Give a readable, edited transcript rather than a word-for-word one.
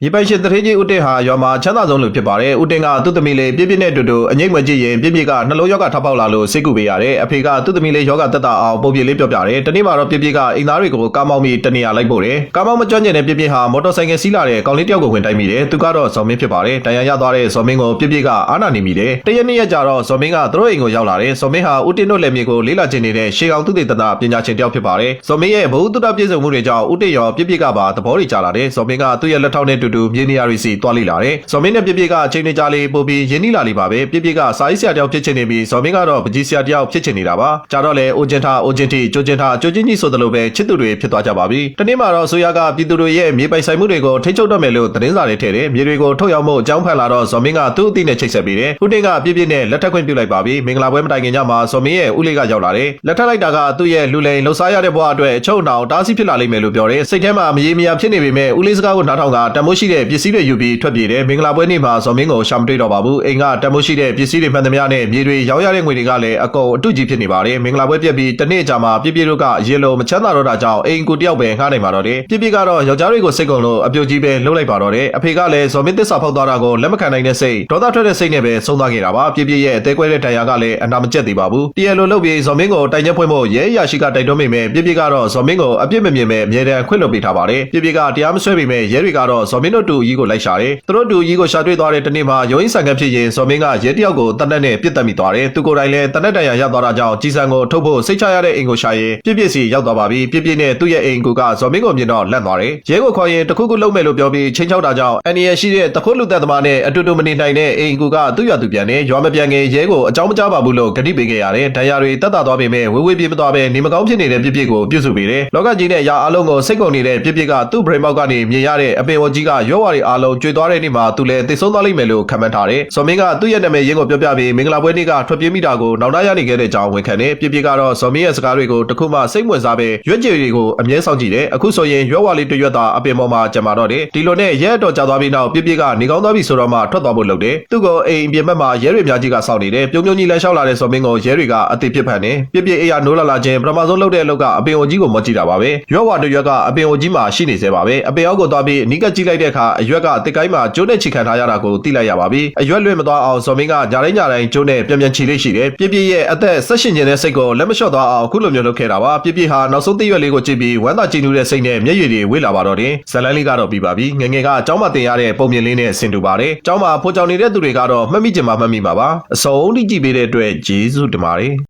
မြေပိုင်ရှင်တထေးကြီးဦးတင်ဟာရွာမှာချမ်းသာဆုံးလူဖြစ်ပါတယ်။ဦးတင်ကသူ့သမီးလေးပြည့်ပြည့်နဲ့တူတူအငိမ့်မကြည့်ရင်ပြည့်ပြည့်ကနှလုံးရောဂါထပ်ပေါက်လာလို့စိတ်ကူပေးရတယ်။အဖေကသူ့သမီးလေးယောဂတက်တာအောင်ပုံပြလေးပြောပြတယ်။တနေ့မှာတော့ပြည့်ပြည့်ကအိမ်သားတွေကိုကားမောင်းပြီးတနေရာလိုက်ပို့တယ်။ကားမောင်းမကျွမ်းကျင်တဲ့ပြည့်ပြည့်ဟာမော်တော်ဆိုင်ကယ်စီးလာတဲ့ကောင်လေးတယောက်ကိုဝင်တိုက်မိတယ်။သူကတော့ဇော်မင်းဖြစ်ပါတယ်။တရားရသွားတဲ့ဇော်မင်းကိုပြည့်ပြည့်ကအာနာနေမိတယ်။တရက်နေ့ရက်ကြတော့ဇော်မင်းကသူတို့အိမ်ကိုရောက်လာတယ်။ဇော်မင်းဟာဦးတင်တို့လက်မြေကိုလေးလာကျင်နေတဲ့ရှေးကောင်သူတေသနာပညာရှင်တယောက်ဖြစ်ပါတယ်။ဇော်မင်းရဲ့ဘဝတုဒ္ဒပြည့်စုံမှုတွေကြောင့်ဦးတင်ရောပြည့်ပြည့်ကပါသဘောတွေကျလာတယ်။ဇော်မင်းကသူ့ရဲ့လက်ထောက်နဲ့တူတူမြေနေရာတွေစီတွားလိလာတယ်။ဇော်မင်းနဲ့ပြည့်ပြည့်ကအချိန်နဲ့ကြာလေပို့ပြီးရင်းနှီးလာလိပါပဲ။ပြည့်ပြည့်ကစာရေးဆရာတယောက်ဖြစ်ချင်နေပြီးဇော်မင်းကတော့ပကြီးဆရာတယောက်ဖြစ်ချင်နေတာပါ။ကြာတော့လေအိုဂျင်ထာအိုဂျင်တီကျိုဂျင်ထာကျိုဂျင်ကြီးဆိုသလိုပဲချစ်သူတွေဖြစ်သွားကြပါပြီ။တနေ့မှာတော့ဆိုရကပြည်သူတွေရဲ့မြေပိုင်ဆိုင်မှုတွေကိုထိချုပ်တော့မယ်လို့သတင်းစာတွေထည့်တယ်။မြေတွေကိုထုတ်ရောင်းဖို့အကြောင်းဖန်လာတော့ဇော်မင်းကသူ့အသိနဲ့ချိတ်ဆက်ပေးတယ်။ဦးတင်ကပြည့်ပြည့်နဲ့လက်ထပ်ခွင့်ပြုလိုက်ပါပြီ။မင်္ဂလာပွဲမတိုင်ခင်ညမှာဇော်မင်းရဲ့ဦးလေးကရောက်လာတယ်။လက်ထပ်လိုက်တာကသူ့ရဲ့လူလိန်လှုပ်ရှားရတဲ့ဘဝအတွက်အချုံနှောင်တားဆီးဖြစ်လာလိမ့်မယ်လို့ပြောတယ်။စိတ်ထဲမှာမရေမရာဖြစ်နေပေမဲ့ဦးလေးစကားကိုနားထောင်ကတန်မိုးရှိတဲ့ပစ္စည်းတွေယူပြီးထွက်ပြေးတယ်။မင်္ဂလာပွဲနေ့မှာဇော်မင်းကိုရှာမတွေ့တော့ပါဘူး။အိမ်ကတန်မိုးရှိတဲ့ပစ္စည်းတွေမှန်သမျှနဲ့မြေတွေရောင်းရတဲ့ငွေတွေကလည်းအကုန်အတုကြီးဖြစ်နေပါတယ်။မင်္ဂလာပွဲပြက်ပြီးတနေ့ကြာမှပြည့်ပြည့်တို့ကရေလုံးမချမ်းသာတော့တာကြောင့်အိမ်ကိုတယောက်ပဲငှားနိုင်ပါတော့တယ်။ပြည့်ပြည့်ကတော့ယောက်ျားတွေကိုစိတ်ကုန်လို့အပြုတ်ကြီးပဲလှုပ်လိုက်ပါတော့တယ်။အဖေကလည်းဇော်မင်းသစ္စာဖောက်သွားတာကိုလက်မခံနိုင်တဲ့စိတ်ဒေါသထွက်တဲ့စိတ်နဲ့ပဲဆုံးသွားခဲ့တာပါ။ပြည့်ပြည့်ရဲ့အသေးကွဲတဲ့တရားကလည်းအနာမကျက်သေးပါဘူး။တရားလိုလုပ်ပြီးဇော်မင်းကိုတိုင်ချက်ဖွင့်ဖို့ရဲရရှိကတိုက်တွန်းမိမယ်ပြည့်ပြည့်ကတော့ဇော်မင်းကိုအပြစ်မမြင်မဲ့အမြဲတမ်းခွင့်လွှတ်ပေးထားပါတယ်။ပြည့်ပြည့်ကတရားမဆွဲပေမဲ့ရဲတွေကတော့ဇော်မင်းတို့တူကြီးကိုလိုက်ရှာတယ်။သူတို့တူကြီးကိုရှာတွေ့သွားတဲ့တနေ့မှာရုံးရင်ဆန်ကဖြစ်ရင်ဇော်မင်းကရဲတယောက်ကိုတနက်နဲ့ပြစ်တက်မိသွားတယ်။သူကိုယ်တိုင်လည်းတနက်တန်ရရသွားတာကြောင့်ကြီးစံကိုထုတ်ဖို့စိတ်ချရတဲ့အိမ်ကိုရှာရင်ပြည့်ပြည့်စီရောက်သွားပါပြီ။ပြည့်ပြည့်နဲ့သူ့ရဲ့အိမ်ကူကဇော်မင်းကိုမြင်တော့လန့်သွားတယ်။ရဲကိုခေါ်ရင်တခုခုလုပ်မယ်လို့ပြောပြီးချင်းချောက်တာကြောင့်အန်နီရရှိတဲ့တခုလူသက်သမားနဲ့အတူတူမနေနိုင်တဲ့အိမ်ကူကသူ့ရွာသူပြန်နေရွာမပြန်ခင်ရဲကိုအကြောင်းမကြားပါဘူးလို့ဂတိပေးခဲ့ရတယ်။ဒဏ်ရာတွေတက်တာသွားပေမဲ့ဝေးပြေးမသွားပဲနေမကောင်းဖြစ်နေတဲ့ပြည့်ပြည့်ကိုပြုစုပေးတယ်။လောကကြီးနဲ့ရာအလုံးကိုစိတ်ကုန်နေတဲ့ပြည့်ပြည့်ကသူ့ဗရိမောက်ကနေမြင်ရတဲ့အပင်ဝကြီးကရွာဝါရီအလုံးကျွေသွားတဲ့နေ့မှာသူလည်းသိဆုံးသွားလိမ့်မယ်လို့ခန့်မှန်းထားတယ်။ဇော်မင်းကသူ့ရဲ့နာမည်ရင်းကိုပြောပြပြီးမင်္ဂလာပွဲနေ့ကထွက်ပြေးမိတာကိုနောက်တရနေခဲ့တဲ့အကြောင်းဝန်ခံတယ်။ပြည့်ပြည့်ကတော့ဇော်မင်းရဲ့စကားတွေကိုတခုမှစိတ်ဝင်စားပဲရွက်ကြည်တွေကိုအမြဲဆောင်ကြည့်တယ်။အခုဆိုရင်ရွက်ဝါလေးတွေ့ရွက်တာအပင်ပေါ်မှာကျန်ပါတော့တယ်။ဒီလိုနဲ့ရဲတော်ကြာသွားပြီးနောက်ပြည့်ပြည့်ကနေကောင်းသွားပြီဆိုတော့မှထွက်သွားဖို့လုပ်တယ်။သူ့ကိုအိမ်ပြင်ဘက်မှာရဲတွေများကြီးကစောင့်နေတယ်။ပြုံပြုံကြီးလမ်းလျှောက်လာတဲ့ဇော်မင်းကိုရဲတွေကအသိပြစ်ဖန်တယ်။ပြည့်ပြည့်အိယာနိုးလာခြင်းပထမဆုံးလုပ်တဲ့အလုပ်ကအပင်အိုကြီးကိုမော့ကြည့်တာပါပဲ။ရွက်ဝါတွေ့ရွက်ကအပင်အိုကြီးမှာရှိနေသေးပါပဲ။အပင်အောက်ကိုသွားပြီးအနီးကကြည့်လိုက်တဲ့အခါအရွက်ကတစ်ကိုင်းမှာကျိုးနဲ့ချီခံထားရတာကိုသိလိုက်ရပါပြီ။အရွက်လွင့်မသွားအောင်ဇော်မင်းကညာတိုင်းကျိုးနဲ့ပြန်ချီလေးရှိတယ်။ပြည့်ပြည့်ရဲ့အသက်16ကျင်တဲ့စိတ်ကိုလက်မလျှော့သွားအောင်အခုလိုမျိုးလုပ်ခဲ့တာပါ။ပြည့်ပြည့်ဟာနောက်ဆုံးသိရွက်လေးကိုကြည့်ပြီးဝမ်းသာကြည်နူးတဲ့စိတ်နဲ့မျက်ရည်တွေဝေးလာပါတော့တယ်။ဇလန်းလေးကတော့ပြီးပါပြီ။ငငယ်ကအเจ้าမတင်ရတဲ့ပုံမြင်လေးနဲ့ဆင်တူပါတယ်။เจ้าမဖိုးကြောင်နေတဲ့သူတွေကတော့မှတ်မိကြမှာမှတ်မိမှာပါ။အစုံထိကြည့်ပေးတဲ့အတွက်ကျေးဇူးတင်ပါတယ်။